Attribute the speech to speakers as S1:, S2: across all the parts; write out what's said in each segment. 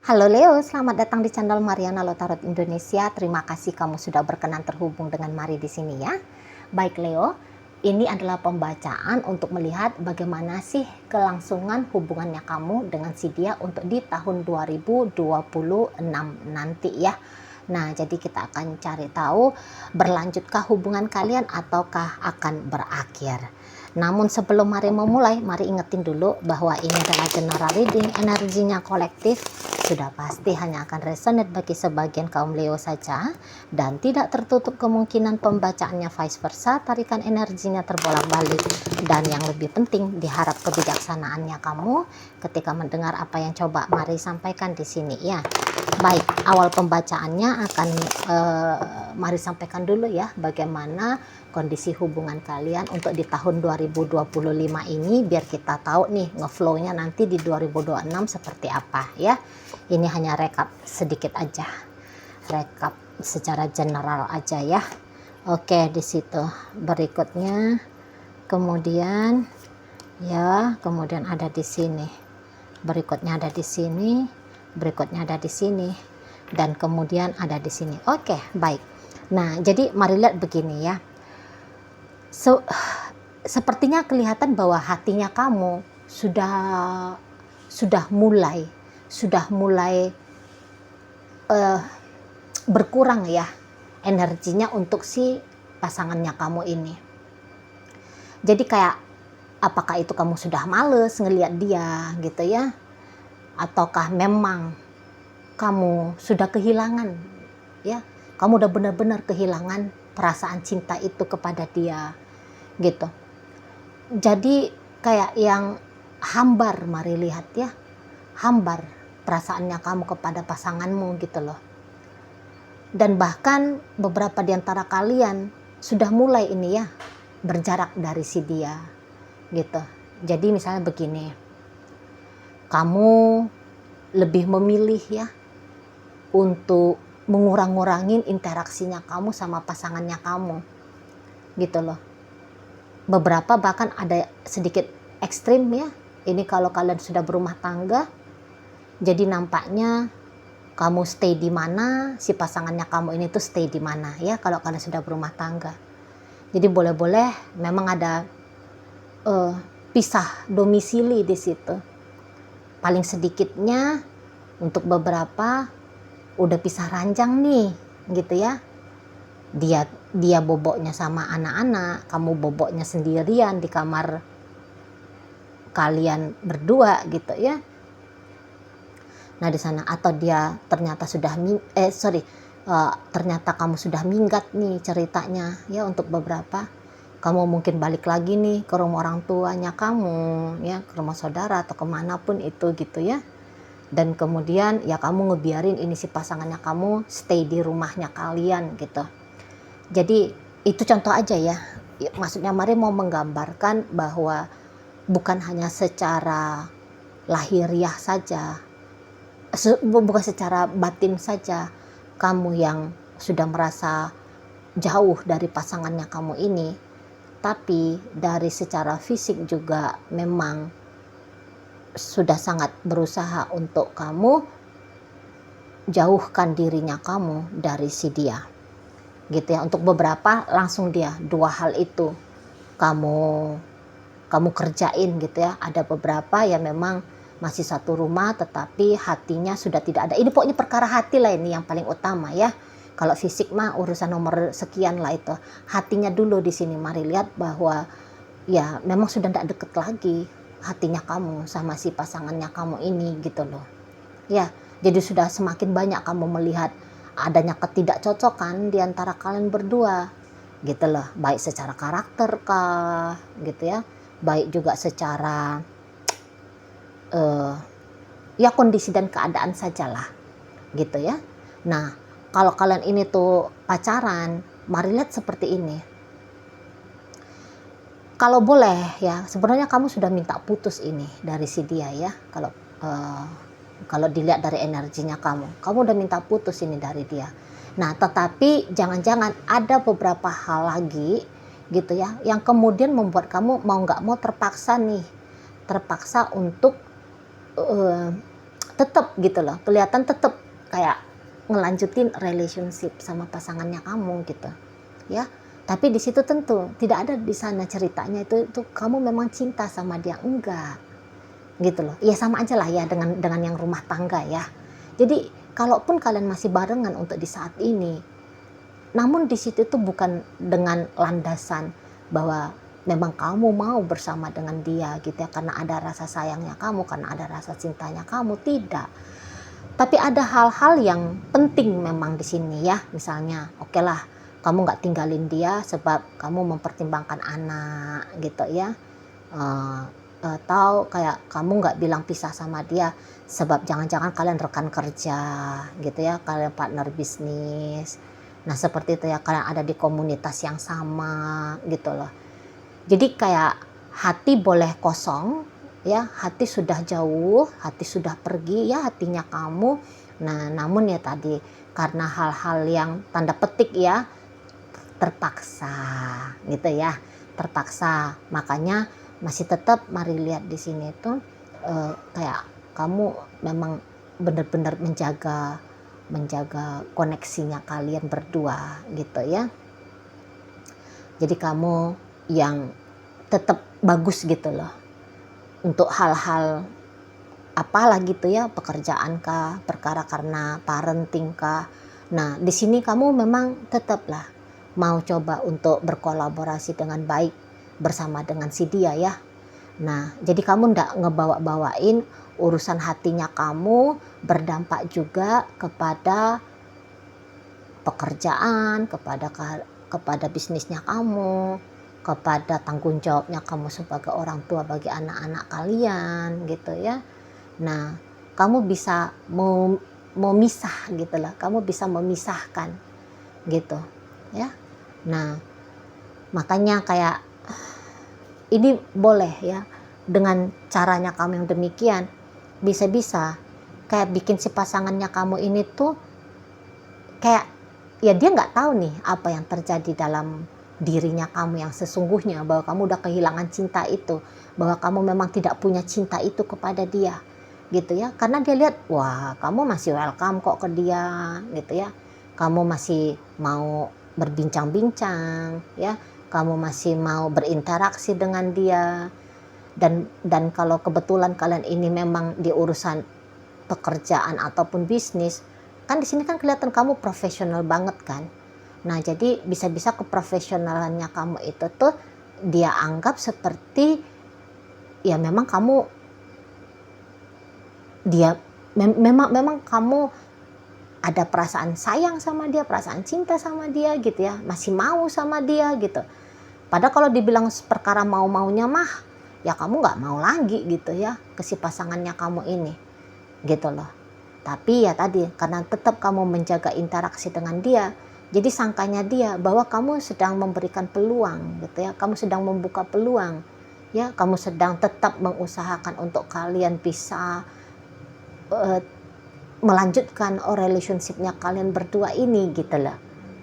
S1: Halo Leo, selamat datang di channel Mariana Lotarot Indonesia. Terima kasih kamu sudah berkenan terhubung dengan Mari di sini ya. Baik Leo, ini adalah pembacaan untuk melihat bagaimana sih kelangsungan hubungannya kamu dengan si dia untuk di tahun 2026 nanti ya. Nah, jadi kita akan cari tahu berlanjutkah hubungan kalian ataukah akan berakhir. Namun sebelum mari memulai, mari ingetin dulu bahwa ini adalah general reading, energinya kolektif, sudah pasti hanya akan resonate bagi sebagian kaum Leo saja dan tidak tertutup kemungkinan pembacaannya vice versa, tarikan energinya terbolak-balik. Dan yang lebih penting, diharap kebijaksanaannya kamu ketika mendengar apa yang coba mari sampaikan di sini ya. Baik, awal pembacaannya akan mari sampaikan dulu ya bagaimana kondisi hubungan kalian untuk di tahun 2025 ini, biar kita tahu nih ngeflow-nya nanti di 2026 seperti apa ya. Ini hanya rekap sedikit aja, rekap secara general aja ya. Oke, di situ berikutnya kemudian ya, kemudian ada di sini, berikutnya ada di sini, berikutnya ada di sini, dan kemudian ada di sini. Oke, baik. Nah, jadi mari lihat begini ya. Sepertinya kelihatan bahwa hatinya kamu sudah mulai berkurang ya energinya untuk si pasangannya kamu ini. Jadi kayak apakah itu kamu sudah males ngelihat dia gitu ya, ataukah memang kamu sudah kehilangan ya, kamu udah benar-benar kehilangan perasaan cinta itu kepada dia gitu. Jadi kayak yang hambar, mari lihat ya, hambar perasaannya kamu kepada pasanganmu gitu loh. Dan bahkan beberapa di antara kalian sudah mulai ini ya berjarak dari si dia gitu. Jadi misalnya begini, kamu lebih memilih ya untuk mengurang-ngurangin interaksinya kamu sama pasangannya kamu gitu loh. Beberapa bahkan ada sedikit ekstrim ya, ini kalau kalian sudah berumah tangga, jadi nampaknya kamu stay di mana, si pasangannya kamu ini tuh stay di mana ya kalau kalian sudah berumah tangga. Jadi boleh-boleh memang ada pisah domisili di situ. Paling sedikitnya untuk beberapa udah pisah ranjang nih gitu ya. Dia boboknya sama anak-anak, kamu boboknya sendirian di kamar kalian berdua gitu ya. Nah di sana, atau dia ternyata sudah ternyata kamu sudah minggat nih ceritanya ya. Untuk beberapa kamu mungkin balik lagi nih ke rumah orang tuanya kamu ya, ke rumah saudara atau kemanapun itu gitu ya. Dan kemudian ya kamu ngebiarin ini si pasangannya kamu stay di rumahnya kalian gitu. Jadi itu contoh aja ya. Maksudnya mari mau menggambarkan bahwa bukan hanya secara lahiriah saja, bukan secara batin saja kamu yang sudah merasa jauh dari pasangannya kamu ini, tapi dari secara fisik juga memang sudah sangat berusaha untuk kamu jauhkan dirinya kamu dari si dia gitu ya. Untuk beberapa langsung dia dua hal itu kamu kerjain gitu ya. Ada beberapa yang memang masih satu rumah tetapi hatinya sudah tidak ada. Ini pokoknya perkara hati lah ini yang paling utama ya. Kalau fisik mah urusan nomor sekian lah itu. Hatinya dulu di sini mari lihat bahwa ya memang sudah tidak deket lagi hatinya kamu sama si pasangannya kamu ini gitu loh. Ya, jadi sudah semakin banyak kamu melihat adanya ketidakcocokan di antara kalian berdua gitu loh, baik secara karakter kah gitu ya, baik juga secara ya kondisi dan keadaan sajalah gitu ya. Nah kalau kalian ini tuh pacaran, mari lihat seperti ini. Kalau boleh ya, sebenarnya kamu sudah minta putus ini dari si dia ya. Kalau dilihat dari energinya kamu udah minta putus ini dari dia. Nah tetapi jangan-jangan ada beberapa hal lagi gitu ya yang kemudian membuat kamu mau nggak mau terpaksa untuk tetap gitu loh, kelihatan tetap kayak ngelanjutin relationship sama pasangannya kamu gitu ya. Tapi di situ tentu tidak ada di sana ceritanya itu kamu memang cinta sama dia, enggak gitu loh. Ya sama aja lah ya dengan yang rumah tangga ya. Jadi kalaupun kalian masih barengan untuk di saat ini, namun di situ itu bukan dengan landasan bahwa memang kamu mau bersama dengan dia gitu ya, karena ada rasa sayangnya kamu, karena ada rasa cintanya kamu, tidak. Tapi ada hal-hal yang penting memang di sini ya. Misalnya, oke lah, kamu nggak tinggalin dia sebab kamu mempertimbangkan anak gitu ya. Atau kayak kamu nggak bilang pisah sama dia sebab jangan-jangan kalian rekan kerja gitu ya, kalian partner bisnis. Nah seperti itu ya, kalian ada di komunitas yang sama gitu loh. Jadi kayak hati boleh kosong ya, hati sudah jauh, hati sudah pergi ya, hatinya kamu. Nah namun ya tadi karena hal-hal yang tanda petik ya terpaksa gitu ya, terpaksa, makanya masih tetap mari lihat di sini tuh kayak kamu memang benar-benar menjaga koneksinya kalian berdua gitu ya. Jadi kamu yang tetap bagus gitu loh untuk hal-hal apalah gitu ya, pekerjaan kah, perkara karena parenting kah. Nah di sini kamu memang tetaplah mau coba untuk berkolaborasi dengan baik bersama dengan si dia ya. Nah jadi kamu ndak ngebawa-bawain urusan hatinya kamu berdampak juga kepada pekerjaan, kepada bisnisnya kamu, kepada tanggung jawabnya kamu sebagai orang tua bagi anak-anak kalian gitu ya. Nah kamu bisa memisah gitu lah, kamu bisa memisahkan gitu ya. Nah makanya kayak ini boleh ya, dengan caranya kamu yang demikian bisa-bisa kayak bikin si pasangannya kamu ini tuh kayak ya dia nggak tahu nih apa yang terjadi dalam dirinya kamu yang sesungguhnya, bahwa kamu udah kehilangan cinta itu, bahwa kamu memang tidak punya cinta itu kepada dia gitu ya, karena dia lihat wah kamu masih welcome kok ke dia gitu ya, kamu masih mau berbincang-bincang ya, kamu masih mau berinteraksi dengan dia, dan kalau kebetulan kalian ini memang di urusan pekerjaan ataupun bisnis, kan di sini kan kelihatan kamu profesional banget kan. Nah jadi bisa-bisa keprofesionalannya kamu itu tuh dia anggap seperti ya memang kamu dia memang kamu ada perasaan sayang sama dia, perasaan cinta sama dia gitu ya, masih mau sama dia gitu. Padahal kalau dibilang perkara mau-maunya mah ya kamu nggak mau lagi gitu ya ke si pasangannya kamu ini gitu loh. Tapi ya tadi karena tetap kamu menjaga interaksi dengan dia, jadi sangkanya dia bahwa kamu sedang memberikan peluang gitu ya, kamu sedang membuka peluang ya, kamu sedang tetap mengusahakan untuk kalian bisa melanjutkan relationship-nya kalian berdua ini gitu loh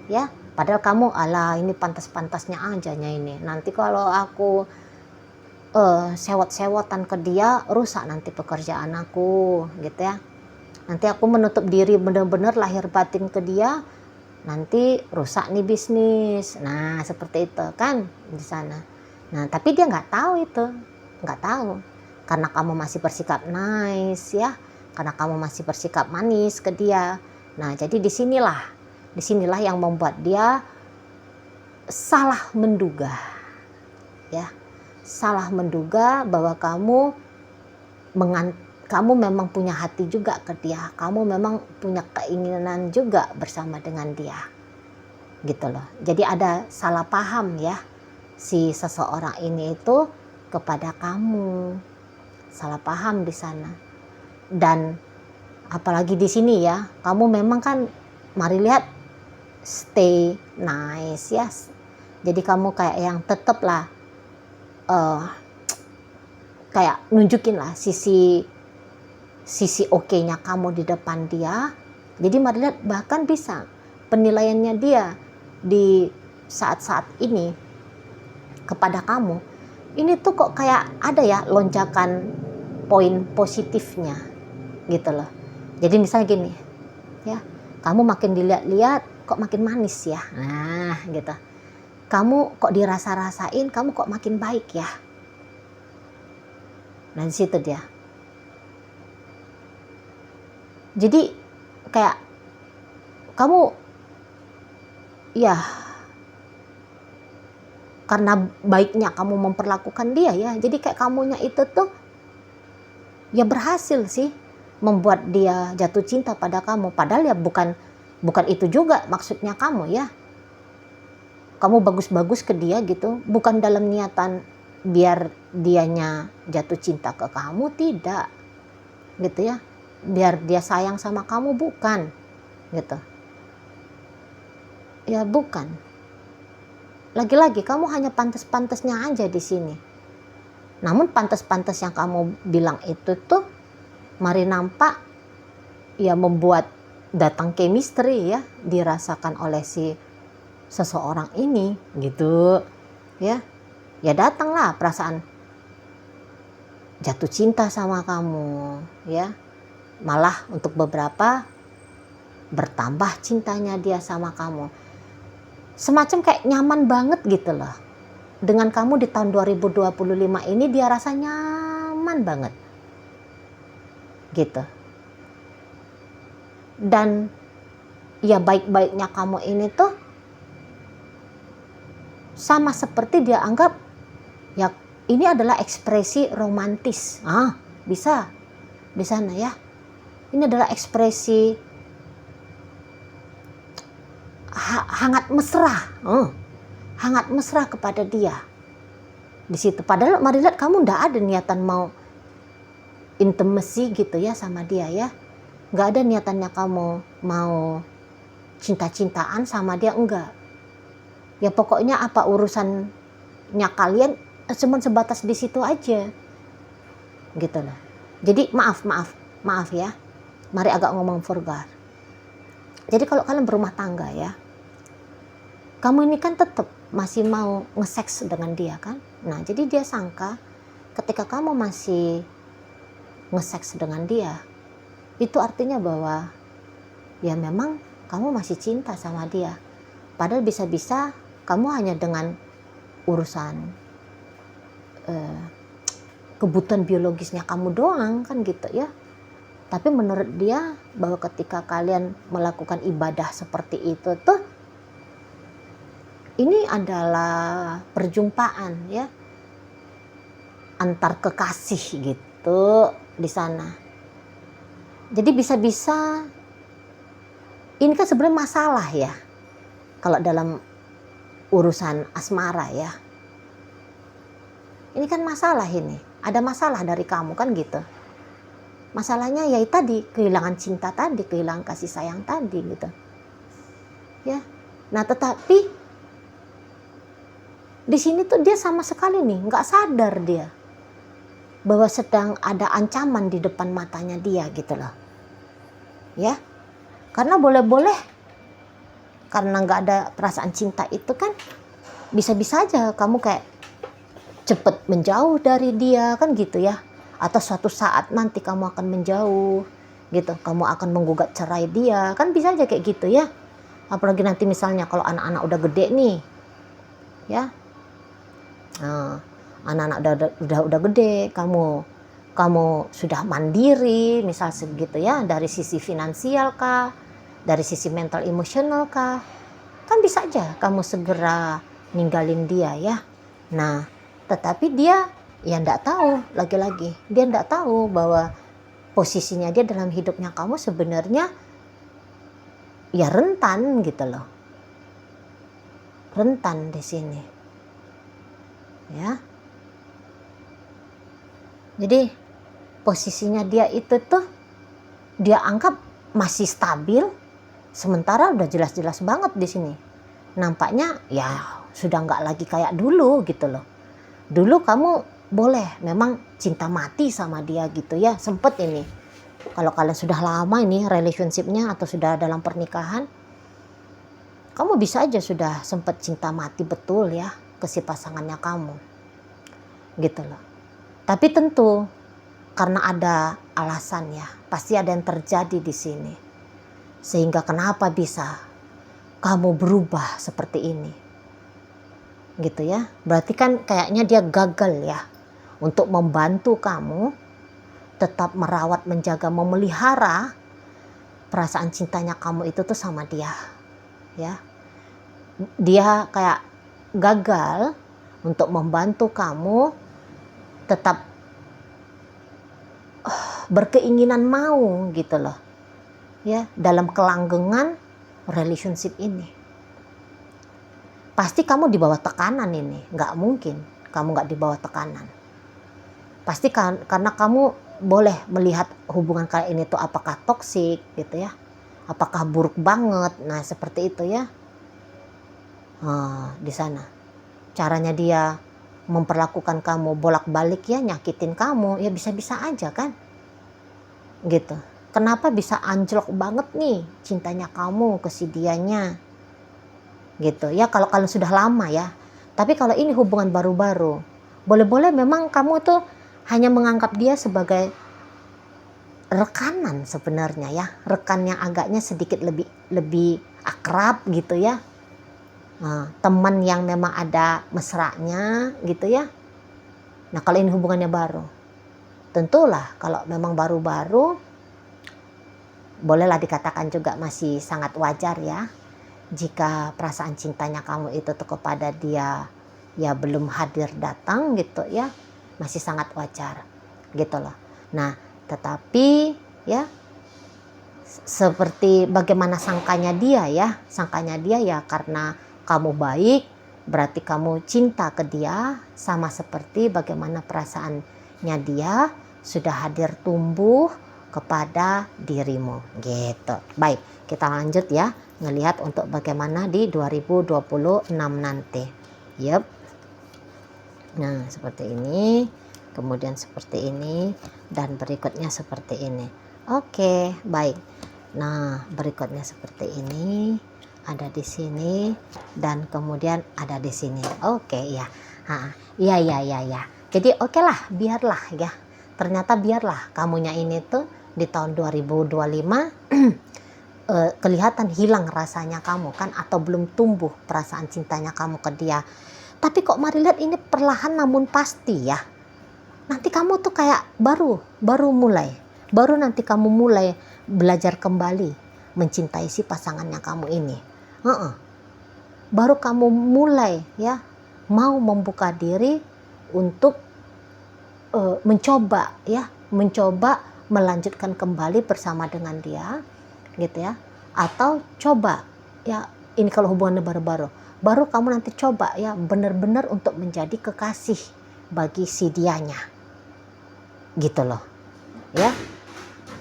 S1: ya. Padahal kamu ala ini pantas-pantasnya ajanya ini, nanti kalau aku sewot-sewotan ke dia rusak nanti pekerjaan aku gitu ya, nanti aku menutup diri benar-benar lahir batin ke dia, nanti rusak nih bisnis. Nah seperti itu kan di sana. Nah tapi dia nggak tahu itu, nggak tahu karena kamu masih bersikap nice ya, karena kamu masih bersikap manis ke dia. Nah jadi disinilah yang membuat dia salah menduga ya, salah menduga bahwa kamu memang punya hati juga ke dia, kamu memang punya keinginan juga bersama dengan dia gitu loh. Jadi ada salah paham ya si seseorang ini itu kepada kamu, salah paham di sana. Dan apalagi di sini ya, kamu memang kan mari lihat stay nice ya, jadi kamu kayak yang tetep lah kayak nunjukin lah sisi oke-nya kamu di depan dia. Jadi mari lihat bahkan bisa penilaiannya dia di saat-saat ini kepada kamu ini tuh kok kayak ada ya lonjakan poin positifnya gitu loh. Jadi misalnya gini ya, kamu makin dilihat-lihat kok makin manis ya, nah gitu. Kamu kok dirasa-rasain, kamu kok makin baik ya. Nah di situ dia. Jadi kayak kamu ya karena baiknya kamu memperlakukan dia ya, jadi kayak kamunya itu tuh ya berhasil sih membuat dia jatuh cinta pada kamu. Padahal ya bukan itu juga maksudnya kamu ya. Kamu bagus-bagus ke dia gitu, bukan dalam niatan biar dianya jatuh cinta ke kamu, tidak gitu ya, biar dia sayang sama kamu, bukan gitu ya, bukan. Lagi-lagi kamu hanya pantas-pantasnya aja di sini. Namun pantas-pantas yang kamu bilang itu tuh mari nampak ya membuat datang chemistry ya, dirasakan oleh si seseorang ini gitu ya. Ya datanglah perasaan jatuh cinta sama kamu ya. Malah untuk beberapa bertambah cintanya dia sama kamu. Semacam kayak nyaman banget gitu loh. Dengan kamu di tahun 2025 ini dia rasa nyaman banget. Gitu. Dan ya baik-baiknya kamu ini tuh sama seperti dia anggap ya ini adalah ekspresi romantis. Bisa di sana ya. Ini adalah ekspresi hangat mesra, hangat mesra kepada dia di situ. Padahal mari lihat kamu ndak ada niatan mau intimacy gitu ya sama dia ya, nggak ada niatannya kamu mau cinta-cintaan sama dia, enggak. Ya pokoknya apa urusannya kalian cuma sebatas di situ aja, gitu loh. Jadi maaf ya, mari agak ngomong vulgar. Jadi kalau kalian berumah tangga ya, kamu ini kan tetap masih mau nge-seks dengan dia kan. Nah jadi dia sangka ketika kamu masih nge-seks dengan dia, itu artinya bahwa ya memang kamu masih cinta sama dia. Padahal bisa-bisa kamu hanya dengan urusan kebutuhan biologisnya kamu doang kan gitu ya. Tapi menurut dia bahwa ketika kalian melakukan ibadah seperti itu tuh, ini adalah perjumpaan ya antar kekasih gitu di sana. Jadi bisa-bisa ini kan sebenarnya masalah ya kalau dalam urusan asmara ya. Ini kan masalah ini, ada masalah dari kamu kan gitu. Masalahnya ya tadi kehilangan cinta tadi, kehilangan kasih sayang tadi gitu. Ya. Nah, tetapi di sini tuh dia sama sekali nih nggak sadar dia bahwa sedang ada ancaman di depan matanya dia gitu loh. Ya. Karena boleh-boleh karena nggak ada perasaan cinta itu kan bisa-bisa aja kamu kayak cepet menjauh dari dia kan gitu ya. Atau suatu saat nanti kamu akan menjauh gitu, kamu akan menggugat cerai dia, kan bisa aja kayak gitu ya. Apalagi nanti misalnya kalau anak-anak udah gede nih ya, anak-anak udah gede, kamu sudah mandiri misal segitu ya, dari sisi finansial kah, dari sisi mental emosional kah, kan bisa aja kamu segera ninggalin dia ya. Nah tetapi dia ya ndak tahu, lagi-lagi dia ndak tahu bahwa posisinya dia dalam hidupnya kamu sebenarnya ya rentan gitu loh, rentan di sini ya. Jadi posisinya dia itu tuh dia anggap masih stabil, sementara udah jelas-jelas banget di sini nampaknya ya sudah nggak lagi kayak dulu gitu loh. Dulu kamu boleh memang cinta mati sama dia gitu ya, sempet ini kalau kalian sudah lama ini relationshipnya atau sudah dalam pernikahan, kamu bisa aja sudah sempet cinta mati betul ya ke si pasangannya kamu gitu loh. Tapi tentu karena ada alasan ya, pasti ada yang terjadi di sini. Sehingga kenapa bisa kamu berubah seperti ini. Gitu ya. Berarti kan kayaknya dia gagal ya untuk membantu kamu tetap merawat, menjaga, memelihara perasaan cintanya kamu itu tuh sama dia. Ya. Dia kayak gagal untuk membantu kamu tetap berkeinginan mau gitu loh. Ya, dalam kelanggengan relationship ini. Pasti kamu di bawah tekanan ini, nggak mungkin kamu nggak di bawah tekanan. Pasti karena kamu boleh melihat hubungan kayak ini tuh apakah toksik gitu ya, apakah buruk banget, nah seperti itu ya. Di sana caranya dia memperlakukan kamu bolak-balik ya, nyakitin kamu ya, bisa-bisa aja kan, gitu. Kenapa bisa anjlok banget nih cintanya kamu ke si dianya, gitu ya, kalau kalian sudah lama ya. Tapi kalau ini hubungan baru-baru, boleh-boleh memang kamu tuh hanya menganggap dia sebagai rekanan sebenarnya ya, rekan yang agaknya sedikit lebih akrab gitu ya, teman yang memang ada mesranya gitu ya. Nah kalau ini hubungannya baru, tentulah kalau memang baru-baru, bolehlah dikatakan juga masih sangat wajar ya jika perasaan cintanya kamu itu tuh kepada dia ya belum hadir datang gitu ya, masih sangat wajar gitu loh. Nah tetapi ya seperti bagaimana sangkanya dia ya karena kamu baik, berarti kamu cinta ke dia, sama seperti bagaimana perasaannya dia sudah hadir tumbuh kepada dirimu gitu. Baik, kita lanjut ya ngelihat untuk bagaimana di 2026 nanti. Yep. Nah seperti ini, kemudian seperti ini, dan berikutnya seperti ini. Oke, baik. Nah berikutnya seperti ini, ada di sini, dan kemudian ada di sini. Oke ya, ya. Jadi oke lah, biarlah ya. Ternyata biarlah kamunya ini tuh di tahun 2025 kelihatan hilang rasanya kamu kan, atau belum tumbuh perasaan cintanya kamu ke dia. Tapi kok mari lihat ini perlahan namun pasti ya. Nanti kamu tuh kayak baru nanti kamu mulai belajar kembali mencintai si pasangannya kamu ini. Baru kamu mulai ya mau membuka diri untuk mencoba melanjutkan kembali bersama dengan dia gitu ya, atau coba ya, ini kalau hubungannya baru kamu nanti coba ya benar-benar untuk menjadi kekasih bagi si dianya gitu loh ya.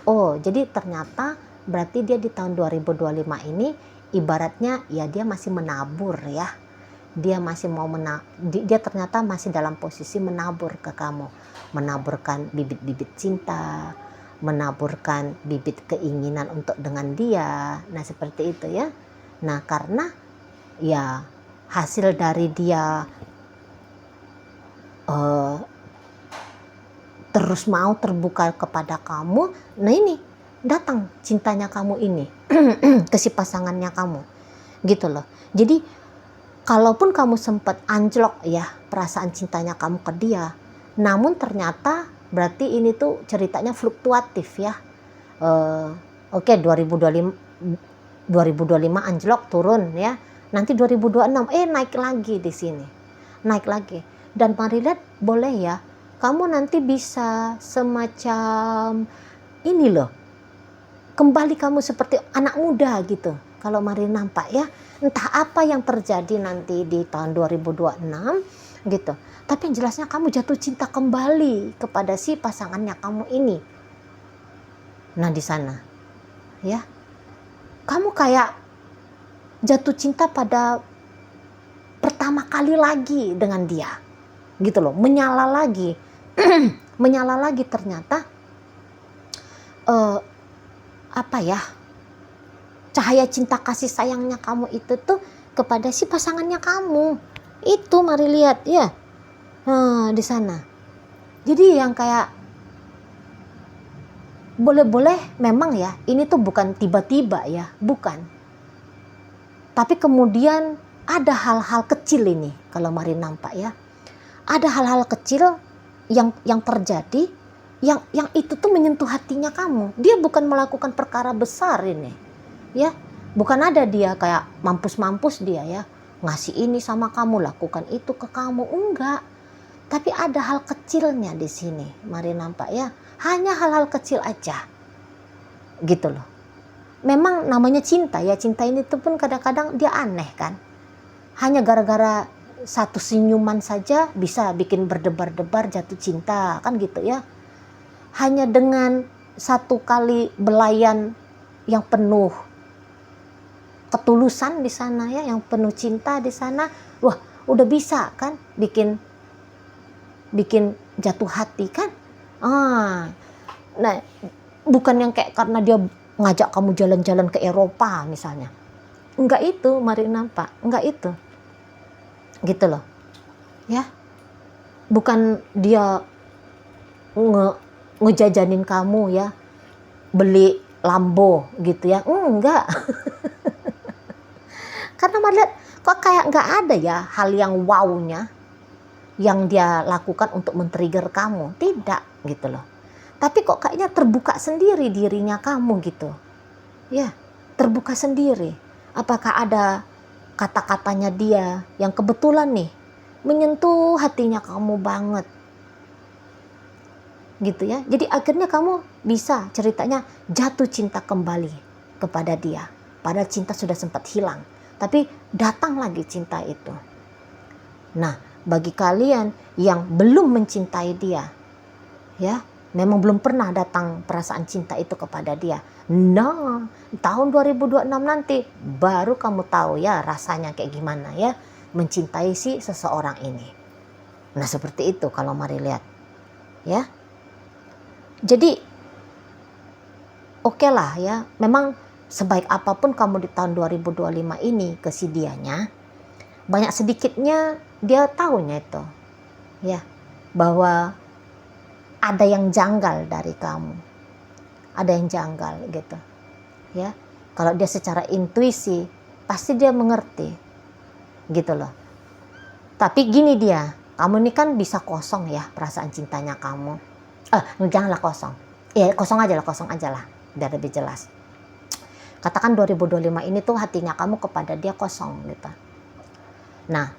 S1: Oh jadi ternyata berarti dia di tahun 2025 ini ibaratnya ya dia masih menabur ya, dia masih mau dia ternyata masih dalam posisi menabur ke kamu, menaburkan bibit-bibit cinta, menaburkan bibit keinginan untuk dengan dia. Nah seperti itu ya. Nah karena ya hasil dari dia terus mau terbuka kepada kamu, nah ini datang cintanya kamu ini ke si pasangannya kamu gitu loh. Jadi kalaupun kamu sempat anjlok ya perasaan cintanya kamu ke dia, namun ternyata berarti ini tuh ceritanya fluktuatif ya. Oke, 2025 anjlok turun ya. Nanti 2026 naik lagi di sini. Naik lagi. Dan mari lihat boleh ya, kamu nanti bisa semacam ini loh. Kembali kamu seperti anak muda gitu. Kalau mari nampak ya, entah apa yang terjadi nanti di tahun 2026 gitu. Tapi yang jelasnya kamu jatuh cinta kembali kepada si pasangannya kamu ini. Nah di sana ya, kamu kayak jatuh cinta pada pertama kali lagi dengan dia gitu loh, menyala lagi menyala lagi ternyata apa ya, cahaya cinta kasih sayangnya kamu itu tuh kepada si pasangannya kamu itu. Mari lihat ya, di sana. Jadi yang kayak boleh-boleh memang ya, ini tuh bukan tiba-tiba ya, bukan. Tapi kemudian ada hal-hal kecil ini kalau mari nampak ya. Ada hal-hal kecil yang terjadi yang itu tuh menyentuh hatinya kamu. Dia bukan melakukan perkara besar ini. Ya, bukan ada dia kayak mampus-mampus dia ya, ngasih ini sama kamu, lakukan itu ke kamu, enggak. Tapi ada hal kecilnya di sini. Mari nampak ya, hanya hal-hal kecil aja. Gitu loh. Memang namanya cinta ya, cinta ini tuh pun kadang-kadang dia aneh kan. Hanya gara-gara satu senyuman saja bisa bikin berdebar-debar jatuh cinta kan gitu ya. Hanya dengan satu kali belayan yang penuh ketulusan di sana ya, yang penuh cinta di sana, wah udah bisa kan bikin jatuh hati kan. Nah bukan yang kayak karena dia ngajak kamu jalan-jalan ke Eropa misalnya, enggak itu, mari nampak, enggak itu. Gitu loh ya, bukan dia ngejajanin kamu ya, beli Lambo gitu ya, enggak. Karena mari lihat kok kayak enggak ada ya hal yang wow-nya yang dia lakukan untuk men-trigger kamu, tidak gitu loh. Tapi kok kayaknya terbuka sendiri dirinya kamu gitu ya, terbuka sendiri. Apakah ada kata-katanya dia yang kebetulan nih menyentuh hatinya kamu banget gitu ya. Jadi akhirnya kamu bisa ceritanya jatuh cinta kembali kepada dia. Padahal cinta sudah sempat hilang, tapi datang lagi cinta itu. Nah, bagi kalian yang belum mencintai dia ya, memang belum pernah datang perasaan cinta itu kepada dia. Nah, tahun 2026 nanti baru kamu tahu ya rasanya kayak gimana ya mencintai si seseorang ini. Nah, seperti itu kalau mari lihat. Ya. Jadi oke lah ya, memang sebaik apapun kamu di tahun 2025 ini ke si dianya, banyak sedikitnya dia tahunya itu. Ya, bahwa ada yang janggal dari kamu, ada yang janggal gitu ya. Kalau dia secara intuisi pasti dia mengerti gitu loh. Tapi gini dia, kamu ini kan bisa kosong ya perasaan cintanya kamu. Janganlah kosong ya, kosong aja lah biar lebih jelas. Katakan 2025 ini tuh hatinya kamu kepada dia kosong gitu. Nah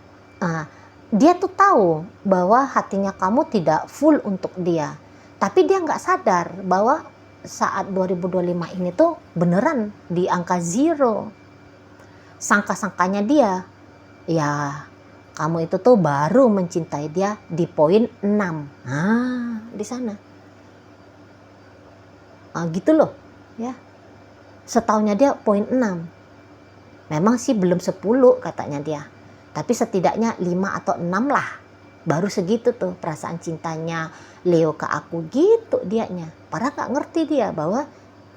S1: dia tuh tahu bahwa hatinya kamu tidak full untuk dia, tapi dia nggak sadar bahwa saat 2025 ini tuh beneran di angka zero. Sangka-sangkanya dia ya kamu itu tuh baru mencintai dia di poin 6. Di sana gitu loh ya. Setaunya dia poin 6. Memang sih belum 10 katanya dia, tapi setidaknya 5 atau 6 lah. Baru segitu tuh perasaan cintanya Leo ke aku gitu dianya. Padahal gak ngerti dia bahwa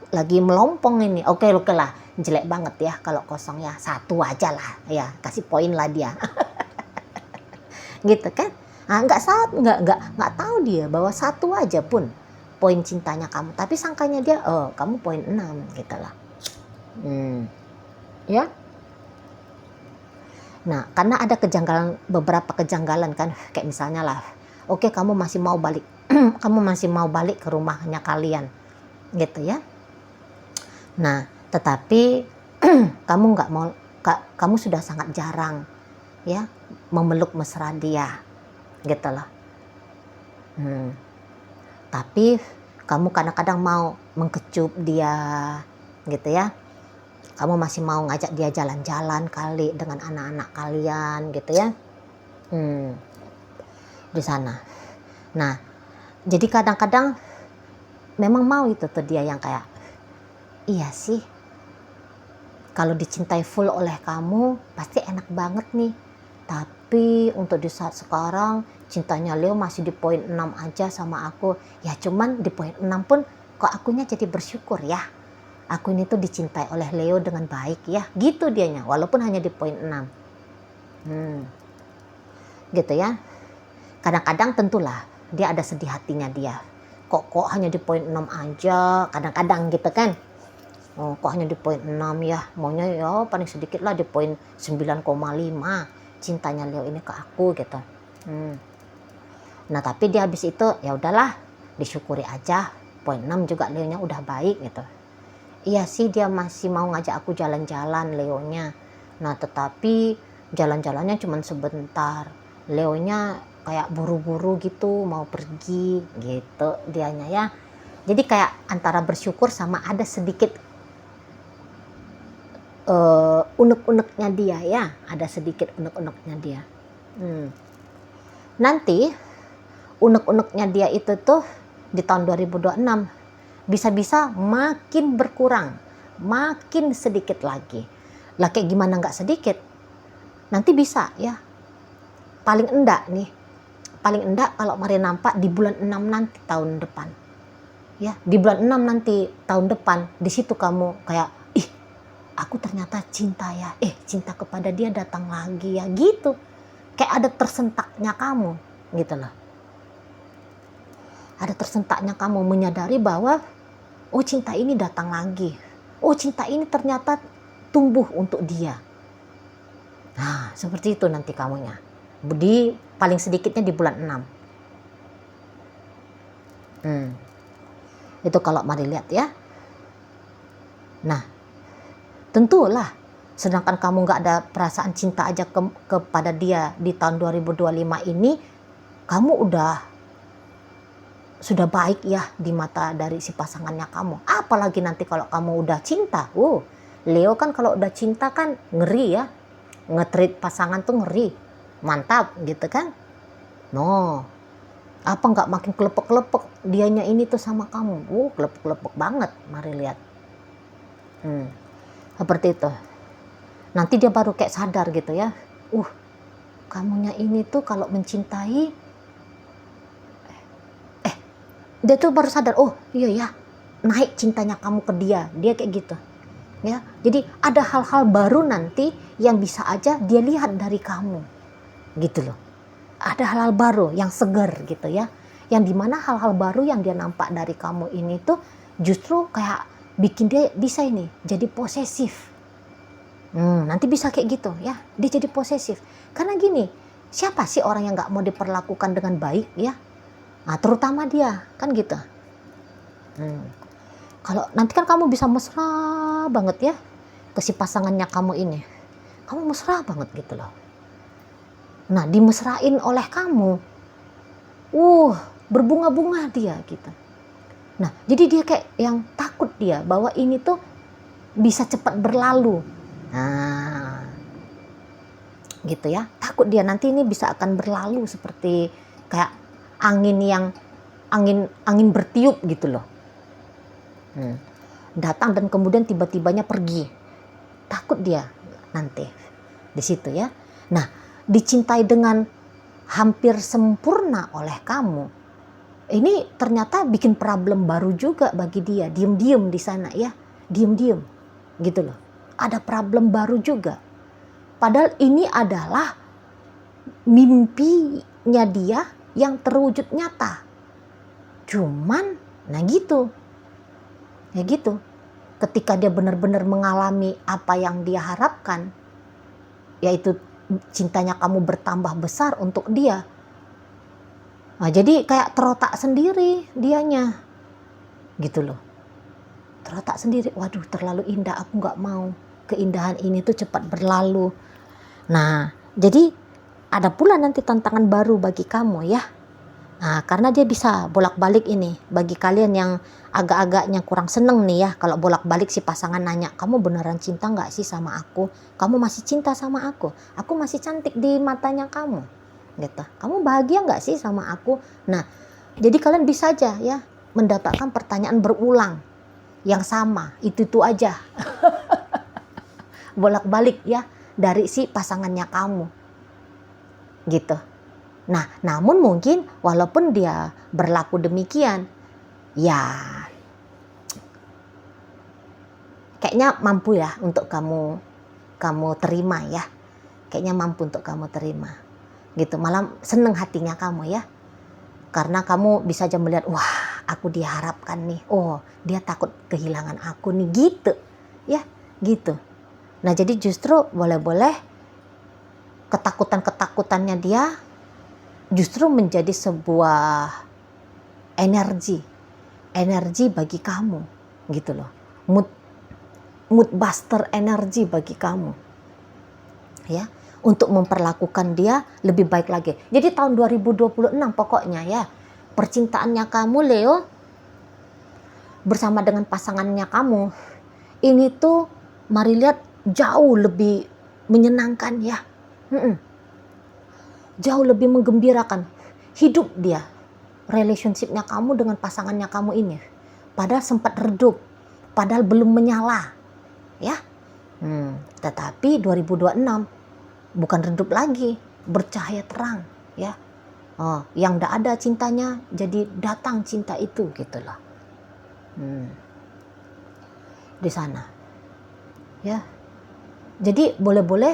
S1: lagi melompong ini. Oke lah, jelek banget ya kalau kosong ya. 1 aja lah ya, kasih poin lah dia. Gitu kan. Nggak tahu dia bahwa 1 aja pun poin cintanya kamu. Tapi sangkanya dia, kamu poin 6 gitu lah. Ya. Nah, karena ada beberapa kejanggalan kan, kayak misalnya lah, oke kamu masih mau balik, kamu masih mau balik ke rumahnya kalian, gitu ya. Nah, tetapi kamu nggak mau, kamu sudah sangat jarang, ya, memeluk mesra dia, gitu loh. Tapi kamu kadang-kadang mau mengkecup dia, gitu ya. Kamu masih mau ngajak dia jalan-jalan kali dengan anak-anak kalian gitu ya. Di sana. Nah, jadi kadang-kadang memang mau itu tuh dia yang kayak, iya sih, kalau dicintai full oleh kamu pasti enak banget nih. Tapi untuk di saat sekarang cintanya Leo masih di poin 6 aja sama aku. Ya cuman di poin 6 pun kok akunya jadi bersyukur ya. Aku ini tuh dicintai oleh Leo dengan baik ya, gitu dianya, walaupun hanya di poin 6. Gitu ya. Kadang-kadang tentulah dia ada sedih hatinya dia. kok hanya di poin 6 aja, kadang-kadang gitu kan. Kok hanya di poin 6 ya, maunya ya paling sedikit lah di poin 9,5 cintanya Leo ini ke aku gitu. Nah tapi dia habis itu ya udahlah, disyukuri aja, poin 6 juga Leonya udah baik gitu. Iya sih dia masih mau ngajak aku jalan-jalan Leonya. Nah tetapi jalan-jalannya cuma sebentar. Leonya kayak buru-buru gitu mau pergi gitu dianya ya. Jadi kayak antara bersyukur sama ada sedikit unek-uneknya dia ya. Ada sedikit unek-uneknya dia. Nanti unek-uneknya dia itu tuh di tahun 2026 bisa-bisa makin berkurang, makin sedikit lagi. Lah kayak gimana nggak sedikit? Nanti bisa ya. Paling enggak kalau Mari nampak di bulan 6 nanti tahun depan. Ya, di bulan 6 nanti tahun depan, di situ kamu kayak, ih, aku ternyata cinta ya. Cinta kepada dia datang lagi ya, gitu. Kayak ada tersentaknya kamu, gitu loh. Ada tersentaknya kamu menyadari bahwa oh cinta ini datang lagi. Oh cinta ini ternyata tumbuh untuk dia. Nah seperti itu nanti kamunya. Paling sedikitnya di bulan 6. Itu kalau Mari lihat ya. Nah tentulah sedangkan kamu gak ada perasaan cinta aja kepada dia di tahun 2025 ini, kamu sudah baik ya di mata dari si pasangannya kamu. Apalagi nanti kalau kamu udah cinta. Leo kan kalau udah cinta kan ngeri ya. Nge-treat pasangan tuh ngeri. Mantap gitu kan. Apa nggak makin kelepek-kelepek dianya ini tuh sama kamu. Kelepek-kelepek banget. Mari lihat. Seperti itu. Nanti dia baru kayak sadar gitu ya. Kamunya ini tuh kalau mencintai, dia tuh baru sadar, oh iya ya, naik cintanya kamu ke dia kayak gitu ya. Jadi ada hal-hal baru nanti yang bisa aja dia lihat dari kamu gitu loh. Ada hal-hal baru yang segar gitu ya, yang dimana hal-hal baru yang dia nampak dari kamu ini tuh justru kayak bikin dia bisa ini jadi posesif. Nanti bisa kayak gitu ya, dia jadi posesif karena gini, siapa sih orang yang gak mau diperlakukan dengan baik ya. Nah, terutama dia, kan gitu. Kalau nanti kan kamu bisa mesra banget ya ke si pasangannya kamu ini. Kamu mesra banget gitu loh. Nah, dimesrain oleh kamu. Berbunga-bunga dia gitu. Nah, jadi dia kayak yang takut dia bahwa ini tuh bisa cepat berlalu. Nah, gitu ya. Takut dia nanti ini bisa akan berlalu seperti kayak angin bertiup gitu loh. Datang dan kemudian tiba-tibanya pergi. Takut dia nanti di situ ya. Nah, dicintai dengan hampir sempurna oleh kamu. Ini ternyata bikin problem baru juga bagi dia. Diem-diem di sana ya. Diem-diem gitu loh. Ada problem baru juga. Padahal ini adalah mimpinya dia yang terwujud nyata. Cuman nah gitu. Ya gitu. Ketika dia benar-benar mengalami apa yang dia harapkan, yaitu cintanya kamu bertambah besar untuk dia. Nah, jadi kayak terotak sendiri dianya. Gitu loh. Terotak sendiri. Waduh, terlalu indah, aku gak mau keindahan ini tuh cepat berlalu. Nah, jadi ada pula nanti tantangan baru bagi kamu ya. Nah, karena dia bisa bolak-balik ini. Bagi kalian yang agak-agaknya kurang seneng nih ya, kalau bolak-balik si pasangan nanya, kamu beneran cinta gak sih sama aku? Kamu masih cinta sama aku? Aku masih cantik di matanya kamu? Gitu. Kamu bahagia gak sih sama aku? Nah, jadi kalian bisa aja ya mendapatkan pertanyaan berulang yang sama, itu aja. Bolak-balik ya dari si pasangannya kamu. Gitu. Nah, namun mungkin walaupun dia berlaku demikian, ya kayaknya mampu ya untuk kamu terima ya. Kayaknya mampu untuk kamu terima. Gitu, malah seneng hatinya kamu ya. Karena kamu bisa aja melihat, wah aku diharapkan nih, oh dia takut kehilangan aku nih, gitu ya, gitu. Nah jadi justru boleh-boleh ketakutannya dia justru menjadi sebuah energi bagi kamu, gitu loh, mood buster energi bagi kamu, ya, untuk memperlakukan dia lebih baik lagi. Jadi tahun 2026 pokoknya ya, percintaannya kamu Leo bersama dengan pasangannya kamu ini tuh mari lihat jauh lebih menyenangkan ya, jauh lebih menggembirakan hidup dia, relationshipnya kamu dengan pasangannya kamu ini. Padahal sempat redup, padahal belum menyala ya, tetapi 2026 bukan redup lagi, bercahaya terang ya. Yang tidak ada cintanya jadi datang cinta itu, gitu loh. Di sana ya. Jadi boleh-boleh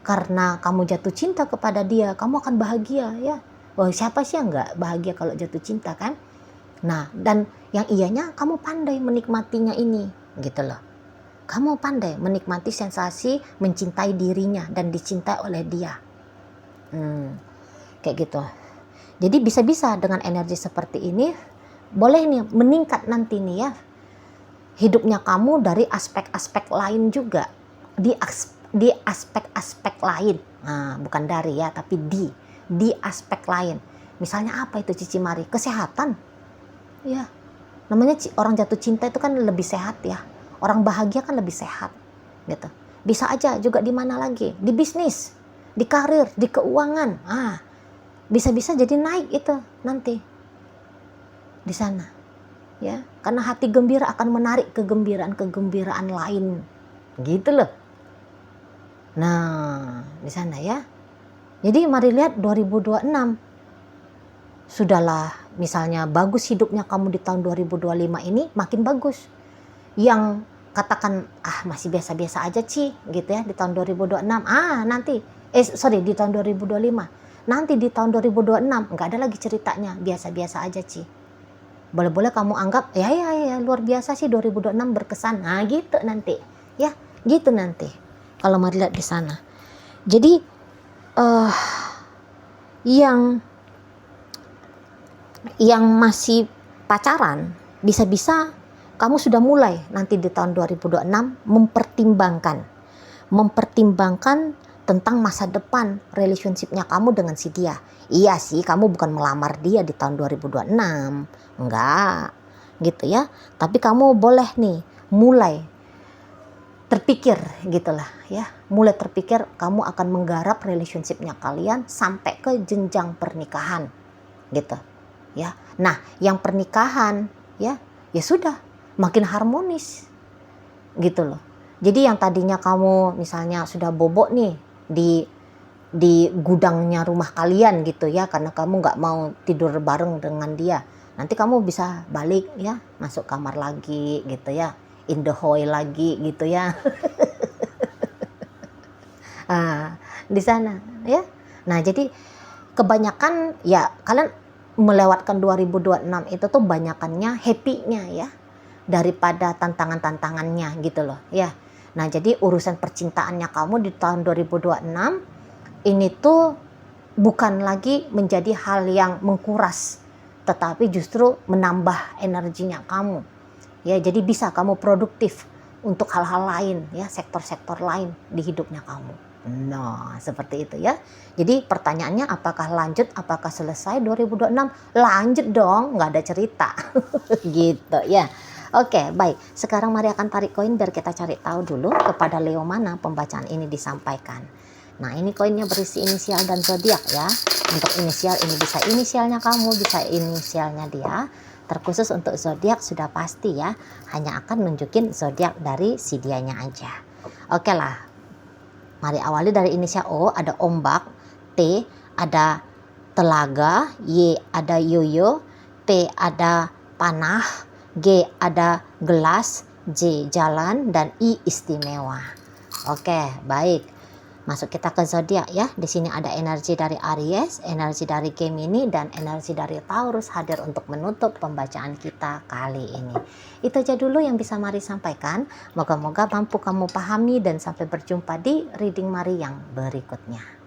S1: karena kamu jatuh cinta kepada dia, kamu akan bahagia ya. Siapa sih yang nggak bahagia kalau jatuh cinta kan? Nah, dan yang iyanya kamu pandai menikmatinya ini, gitu loh. Kamu pandai menikmati sensasi mencintai dirinya dan dicintai oleh dia. Kayak gitu. Jadi bisa-bisa dengan energi seperti ini boleh nih meningkat nanti nih ya hidupnya kamu dari aspek-aspek lain juga, di aspek-aspek lain. Bukan dari ya, tapi di aspek lain. Misalnya apa itu Cici Mari? Kesehatan ya, namanya orang jatuh cinta itu kan lebih sehat ya, orang bahagia kan lebih sehat gitu. Bisa aja juga di mana lagi, di bisnis, di karir, di keuangan. Bisa-bisa jadi naik itu nanti di sana ya, karena hati gembira akan menarik kegembiraan lain, gitu loh. Nah di sana ya. Jadi mari lihat 2026 sudahlah, misalnya bagus hidupnya kamu di tahun 2025 ini makin bagus. Yang katakan masih biasa-biasa aja Ci gitu ya di tahun 2026, nanti di tahun 2025, nanti di tahun 2026 nggak ada lagi ceritanya biasa-biasa aja Ci. Boleh-boleh kamu anggap ya luar biasa sih 2026 berkesan. Gitu nanti ya, gitu nanti kalau mari lihat di sana. Jadi yang masih pacaran bisa-bisa kamu sudah mulai nanti di tahun 2026 mempertimbangkan tentang masa depan relationshipnya kamu dengan si dia. Iya sih, kamu bukan melamar dia di tahun 2026, enggak gitu ya, tapi kamu boleh nih mulai terpikir gitulah ya, mulai terpikir kamu akan menggarap relationshipnya kalian sampai ke jenjang pernikahan gitu ya. Nah yang pernikahan ya sudah makin harmonis gitu loh. Jadi yang tadinya kamu misalnya sudah bobok nih di gudangnya rumah kalian gitu ya, karena kamu nggak mau tidur bareng dengan dia, nanti kamu bisa balik ya, masuk kamar lagi gitu ya, in the hole lagi gitu ya. Di sana ya. Nah jadi kebanyakan ya kalian melewatkan 2026 itu tuh banyakannya happy-nya ya daripada tantangan-tantangannya gitu loh ya. Nah jadi urusan percintaannya kamu di tahun 2026 ini tuh bukan lagi menjadi hal yang mengkuras, tetapi justru menambah energinya kamu ya. Jadi bisa kamu produktif untuk hal-hal lain ya, sektor-sektor lain di hidupnya kamu. Nah seperti itu ya. Jadi pertanyaannya apakah lanjut, apakah selesai 2026? Lanjut dong, nggak ada cerita. Gitu ya. Oke, baik. Sekarang mari akan tarik koin biar kita cari tahu dulu kepada Leo mana pembacaan ini disampaikan. Nah, ini koinnya berisi inisial dan zodiak ya. Untuk inisial ini bisa inisialnya kamu, bisa inisialnya dia. Terkhusus untuk zodiak sudah pasti ya, hanya akan nunjukin zodiak dari si dianya aja. Oke lah. Mari awali dari inisial O, ada ombak, T ada telaga, Y ada yoyo, P ada panah, G ada gelas, J jalan, dan I istimewa. Oke, baik. Masuk kita ke zodiak ya. Di sini ada energi dari Aries, energi dari Gemini, dan energi dari Taurus hadir untuk menutup pembacaan kita kali ini. Itu aja dulu yang bisa Mari sampaikan. Moga-moga mampu kamu pahami dan sampai berjumpa di reading Mari yang berikutnya.